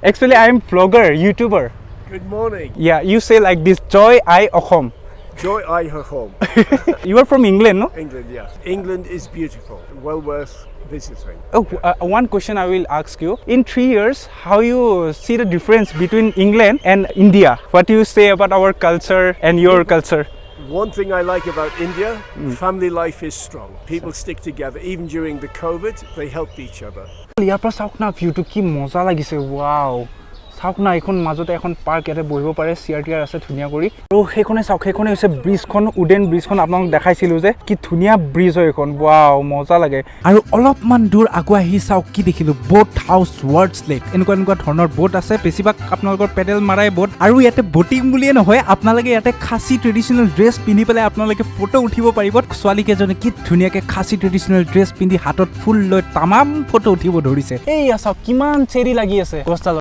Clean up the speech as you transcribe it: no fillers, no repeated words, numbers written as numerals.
Actually, I am vlogger, YouTuber. Good morning. Yeah, you say like this, Joy I Ochom. Joy I her home. You are from England, no? England, yes. England is beautiful. Well worth visiting. Oh, one question I will ask you. In 3 years, how you see the difference between England and India? What do you say about our culture and your culture? One thing I like about India, family life is strong. People stick together. Even during the COVID, they helped each other. ইয়াৰ পৰা চাওক না ভিউটো কি মজা লাগিছে wow চাওক না এখন মাজতে এখন পাৰ্ক ইয়াতে বহিব পাৰে চিআৰটিআৰ আছে ধুনীয়া কৰি আৰু সেইখনে চাওক সেইখনে হৈছে ব্ৰিজখন উডেন ব্ৰিজখন আপোনাক দেখাইছিলো যে কি ধুনীয়া ব্ৰিজ হয় এখন ওয়াও মজা লাগে আৰু অলপমান দূৰ আগুৱাই আহি চাওক কি দেখিলো বোট হাউচ ৱৰ্ডছ লেক এনেকুৱা ধৰণৰ বোট আছে বেছিভাগ আপোনালোকৰ পেডেল মাৰাই বোট আৰু ইয়াতে বোটিং বুলিয়ে নহয় আপোনালোকে ইয়াতে খাচী ট্ৰেডিশ্যনেল ড্ৰেছ পিন্ধি পেলাই আপোনালোকে ফটো উঠিব পাৰিব ছোৱালীকেইজনে কি ধুনীয়াকৈ খাচী ট্ৰেডিশ্যনেল ড্ৰেছ পিন্ধি হাতত ফুল লৈ তামাম ফটো উঠিব ধৰিছে এই চাওক কিমান চেৰি লাগি আছে গছডালত